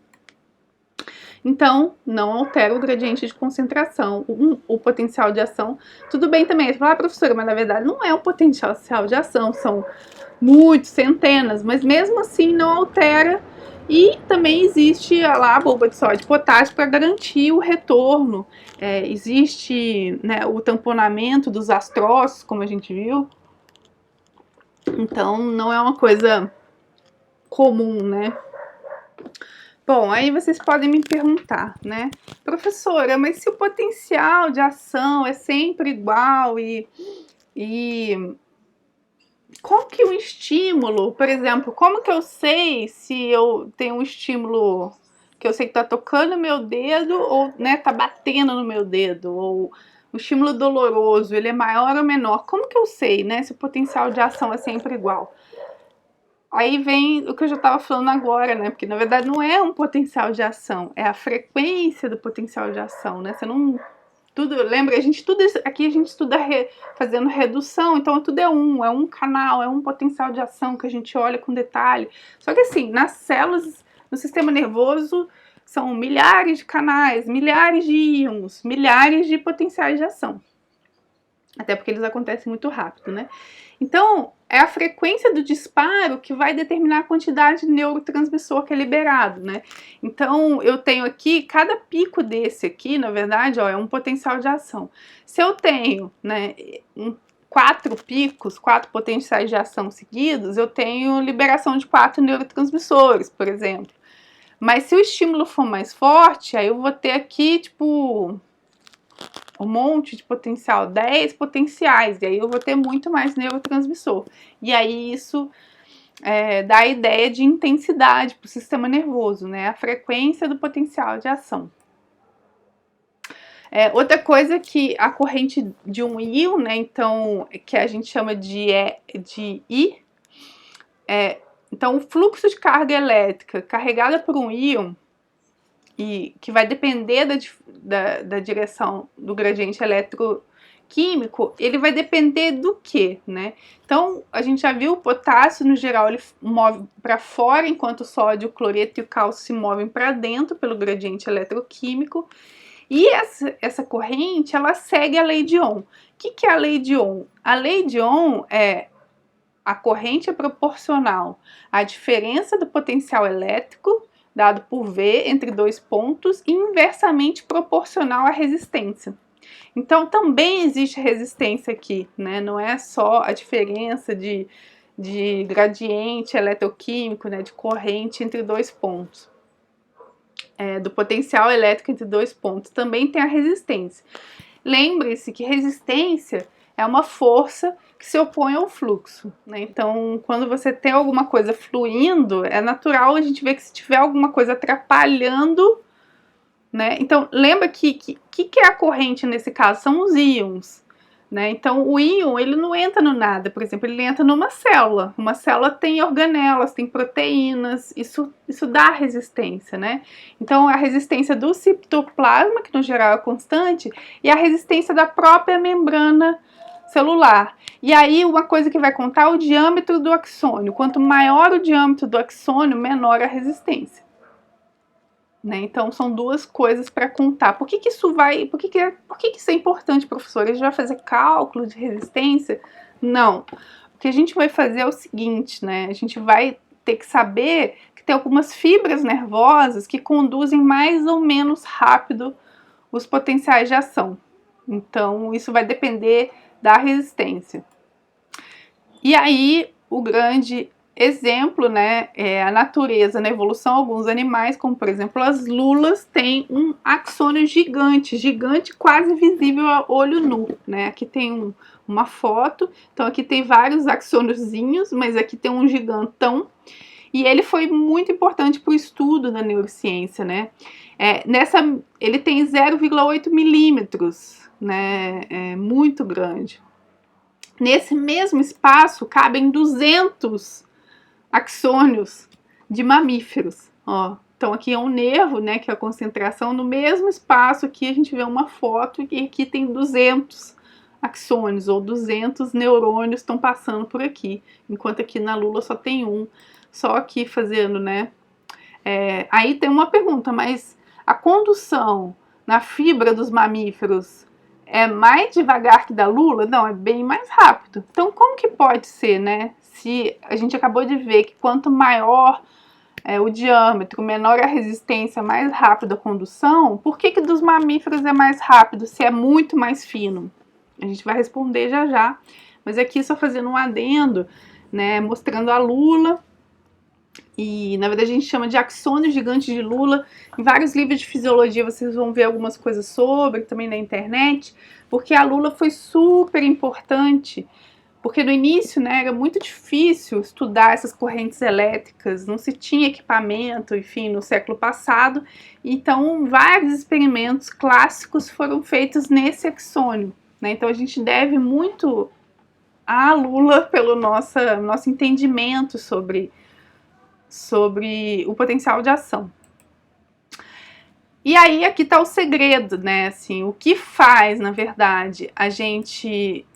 Então, não altera o gradiente de concentração, o potencial de ação. Tudo bem também, você fala, professora, mas na verdade não é um potencial de ação, são muitos, centenas, mas mesmo assim não altera. E também existe lá a bomba de sódio e potássio para garantir o retorno. Existe, né, o tamponamento dos astrócitos, como a gente viu. Então, não é uma coisa comum, né? Bom, aí vocês podem me perguntar, né? Professora, mas se o potencial de ação é sempre igual e como que o estímulo, por exemplo, como que eu sei se eu tenho um estímulo que eu sei que tá tocando meu dedo ou, né, tá batendo no meu dedo, ou o estímulo doloroso, ele é maior ou menor? Como que eu sei, né, se o potencial de ação é sempre igual? Aí vem o que eu já estava falando agora, né? Porque na verdade não é um potencial de ação, é a frequência do potencial de ação, né? Você não. Tudo, lembra? Aqui a gente estuda fazendo redução, então tudo é um canal, é um potencial de ação que a gente olha com detalhe. Só que assim, nas células, no sistema nervoso, são milhares de canais, milhares de íons, milhares de potenciais de ação. Até porque eles acontecem muito rápido, né? Então, é a frequência do disparo que vai determinar a quantidade de neurotransmissor que é liberado, né? Então, eu tenho aqui, cada pico desse aqui, na verdade, ó, é um potencial de ação. Se eu tenho, né, 4 picos, 4 potenciais de ação seguidos, eu tenho liberação de 4 neurotransmissores, por exemplo. Mas se o estímulo for mais forte, aí eu vou ter aqui, tipo, um monte de potencial, 10 potenciais, e aí eu vou ter muito mais neurotransmissor. E aí isso dá a ideia de intensidade para o sistema nervoso, né? A frequência do potencial de ação. Outra coisa que a corrente de um íon, né? Então, que a gente chama de I, então o fluxo de carga elétrica carregada por um íon, e que vai depender da direção do gradiente eletroquímico, ele vai depender do que, né? Então, a gente já viu o potássio, no geral, ele move para fora, enquanto o sódio, o cloreto e o cálcio se movem para dentro pelo gradiente eletroquímico. E essa corrente, ela segue a lei de Ohm. O que é a lei de Ohm? A lei de Ohm a corrente é proporcional à diferença do potencial elétrico dado por V entre dois pontos e inversamente proporcional à resistência. Então, também existe resistência aqui, né? Não é só a diferença de gradiente eletroquímico, né? De corrente entre dois pontos. Do potencial elétrico entre dois pontos. Também tem a resistência. Lembre-se que resistência é uma força que se opõe ao fluxo, né? Então, quando você tem alguma coisa fluindo, é natural a gente ver que se tiver alguma coisa atrapalhando, né? Então, lembra que é a corrente nesse caso? São os íons, né? Então, o íon, ele não entra no nada, por exemplo, ele entra numa célula. Uma célula tem organelas, tem proteínas, isso dá resistência, né? Então, a resistência do citoplasma, que no geral é constante, e a resistência da própria membrana celular. E aí uma coisa que vai contar é o diâmetro do axônio. Quanto maior o diâmetro do axônio, menor a resistência. Né? Então são duas coisas para contar. Por que isso é importante, professor? A gente vai fazer cálculo de resistência? Não. O que a gente vai fazer é o seguinte, né? A gente vai ter que saber que tem algumas fibras nervosas que conduzem mais ou menos rápido os potenciais de ação. Então isso vai depender da resistência. E aí o grande exemplo, né, é a natureza, na evolução, alguns animais, como por exemplo as lulas, têm um axônio gigante, quase visível a olho nu, né? Aqui tem uma foto, então aqui tem vários axôniozinhos, mas aqui tem um gigantão, e ele foi muito importante para o estudo da neurociência, né? Ele tem 0,8 milímetros, né? É muito grande. Nesse mesmo espaço cabem 200 axônios de mamíferos, ó. Então aqui é um nervo, né, que é a concentração. No mesmo espaço aqui a gente vê uma foto e aqui tem 200 axônios, ou 200 neurônios estão passando por aqui, enquanto aqui na lula só tem um, só aqui fazendo, né. Aí tem uma pergunta, mas a condução na fibra dos mamíferos é mais devagar que da lula? Não, é bem mais rápido. Então como que pode ser, né? Se a gente acabou de ver que quanto maior o diâmetro, menor a resistência, mais rápida a condução, por que dos mamíferos é mais rápido se é muito mais fino? A gente vai responder já já, mas aqui só fazendo um adendo, né, mostrando a lula, e na verdade a gente chama de axônio gigante de lula. Em vários livros de fisiologia vocês vão ver algumas coisas sobre, também na internet, porque a lula foi super importante. Porque no início, né, era muito difícil estudar essas correntes elétricas, não se tinha equipamento, enfim, no século passado. Então, vários experimentos clássicos foram feitos nesse axônio, né? Então, a gente deve muito à lula pelo nosso entendimento sobre o potencial de ação. E aí, aqui está o segredo, né? Assim, o que faz, na verdade, a gente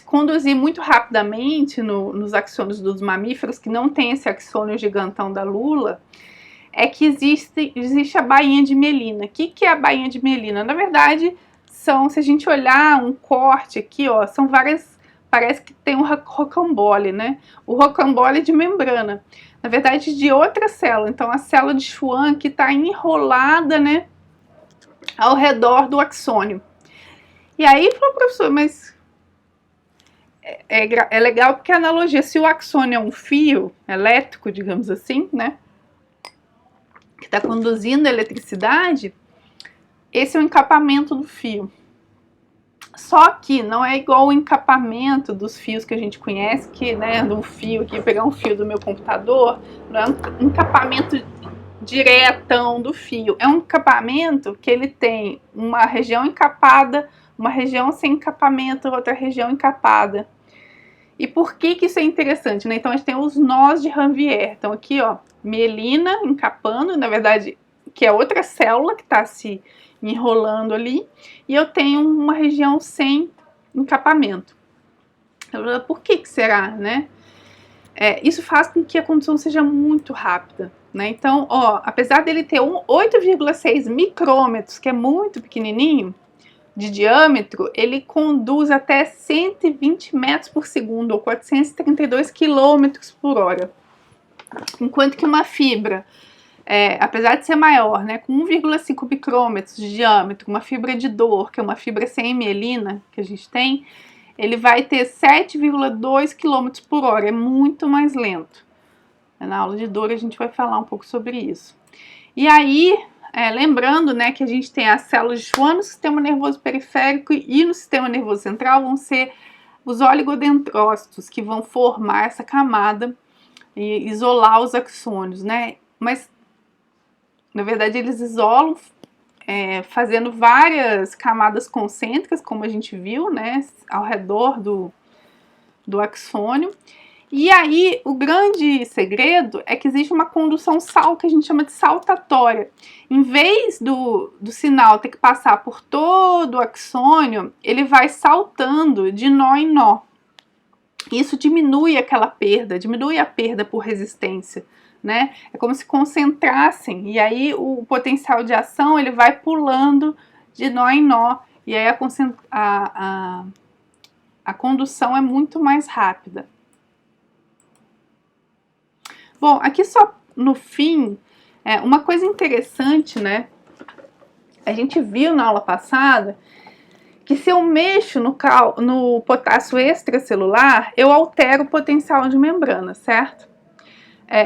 conduzir muito rapidamente nos axônios dos mamíferos, que não tem esse axônio gigantão da lula, é que existe a bainha de mielina. O que é a bainha de mielina? Na verdade, se a gente olhar um corte aqui, ó, são várias, parece que tem um rocambole, né? O rocambole de membrana, na verdade, de outra célula. Então, a célula de Schwann que está enrolada, né, ao redor do axônio. E aí, professor, mas é legal porque a analogia, se o axônio é um fio elétrico, digamos assim, né, que está conduzindo a eletricidade, esse é o encapamento do fio. Só que não é igual o encapamento dos fios que a gente conhece, que, né, do fio aqui, pegar um fio do meu computador, não é um encapamento diretão do fio, é um encapamento que ele tem uma região encapada, uma região sem encapamento, outra região encapada. E por que isso é interessante, né? Então a gente tem os nós de Ranvier. Então aqui, ó, mielina encapando, na verdade, que é outra célula que está se enrolando ali, e eu tenho uma região sem encapamento. Por que será, né? Isso faz com que a condução seja muito rápida, né? Então, ó, apesar dele ter 8,6 micrômetros, que é muito pequenininho, de diâmetro, ele conduz até 120 metros por segundo, ou 432 quilômetros por hora. Enquanto que uma fibra, apesar de ser maior, né, com 1,5 micrômetros de diâmetro, uma fibra de dor, que é uma fibra sem mielina que a gente tem, ele vai ter 7,2 km por hora, é muito mais lento. Na aula de dor a gente vai falar um pouco sobre isso. E aí, lembrando, né, que a gente tem as células de Schwann no sistema nervoso periférico e no sistema nervoso central vão ser os oligodendrócitos, que vão formar essa camada e isolar os axônios, né? Mas, na verdade, eles isolam fazendo várias camadas concêntricas, como a gente viu, né, ao redor do axônio. E aí, o grande segredo é que existe uma condução que a gente chama de saltatória. Em vez do sinal ter que passar por todo o axônio, ele vai saltando de nó em nó. Isso diminui aquela perda, diminui a perda por resistência, né? É como se concentrassem, e aí o potencial de ação ele vai pulando de nó em nó, e aí a condução é muito mais rápida. Bom, aqui só no fim, uma coisa interessante, né? A gente viu na aula passada que se eu mexo no potássio extracelular, eu altero o potencial de membrana, certo?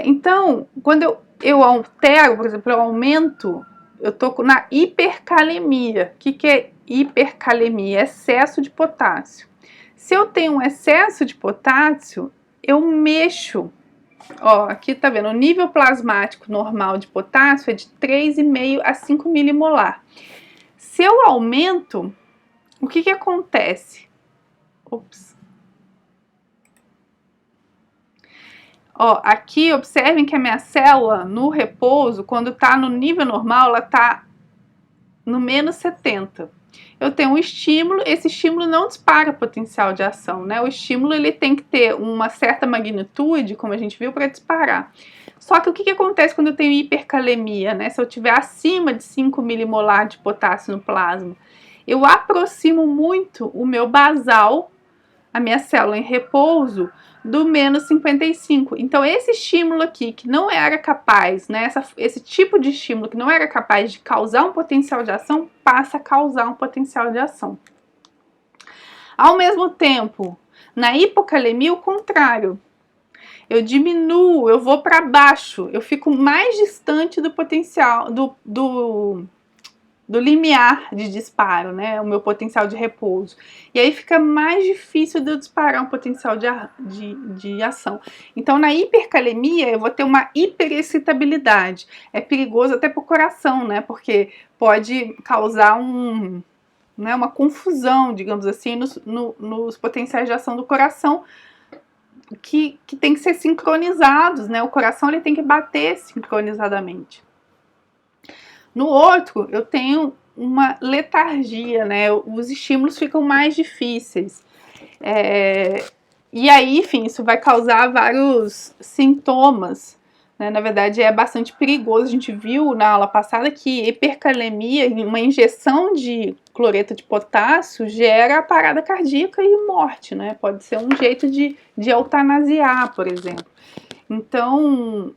Então, quando eu altero, por exemplo, eu aumento, eu estou na hipercalemia. O que é hipercalemia? Excesso de potássio. Se eu tenho um excesso de potássio, eu mexo. Ó, aqui tá vendo, o nível plasmático normal de potássio é de 3,5 a 5 milimolar. Se eu aumento, o que acontece? Ops. Ó, aqui observem que a minha célula no repouso, quando tá no nível normal, ela tá no menos 70. Eu tenho um estímulo, esse estímulo não dispara potencial de ação, né? O estímulo ele tem que ter uma certa magnitude, como a gente viu, para disparar. Só que o que acontece quando eu tenho hipercalemia, né? Se eu tiver acima de 5 milimolar de potássio no plasma, eu aproximo muito o meu basal, a minha célula em repouso, do menos 55. Então, esse estímulo aqui, que não era capaz, né, esse tipo de estímulo que não era capaz de causar um potencial de ação, passa a causar um potencial de ação. Ao mesmo tempo, na hipocalemia, o contrário. Eu diminuo, eu vou para baixo, eu fico mais distante do potencial, do limiar de disparo, né? O meu potencial de repouso. E aí fica mais difícil de eu disparar um potencial de ação. Então, na hipercalemia, eu vou ter uma hiperexcitabilidade. É perigoso até para o coração, né? Porque pode causar uma confusão, digamos assim, nos potenciais de ação do coração, que tem que ser sincronizados, né? O coração ele tem que bater sincronizadamente. No outro, eu tenho uma letargia, né? Os estímulos ficam mais difíceis. E aí, enfim, isso vai causar vários sintomas, né? Na verdade, é bastante perigoso. A gente viu na aula passada que hipercalemia, uma injeção de cloreto de potássio, gera parada cardíaca e morte, né? Pode ser um jeito de eutanasiar, por exemplo. Então,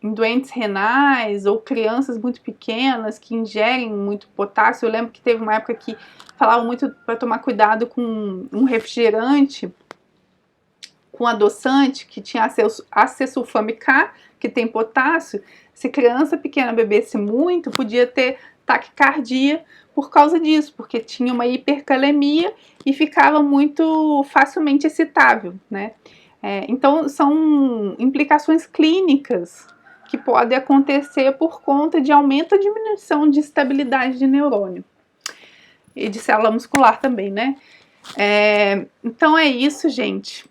em doentes renais ou crianças muito pequenas que ingerem muito potássio, eu lembro que teve uma época que falavam muito para tomar cuidado com um refrigerante com adoçante que tinha acesulfame K, que tem potássio. Se criança pequena bebesse muito, podia ter taquicardia por causa disso, porque tinha uma hipercalemia e ficava muito facilmente excitável, né? Então, são implicações clínicas que podem acontecer por conta de aumento ou diminuição de estabilidade de neurônio e de célula muscular também, né? Então, é isso, gente.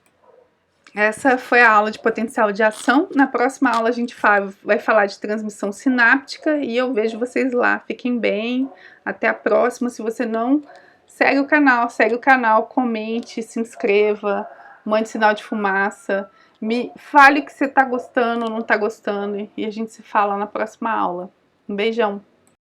Essa foi a aula de potencial de ação. Na próxima aula a gente vai falar de transmissão sináptica e eu vejo vocês lá. Fiquem bem. Até a próxima. Se você não segue o canal, comente, se inscreva, mande sinal de fumaça, me fale o que você está gostando ou não está gostando e a gente se fala na próxima aula. Um beijão!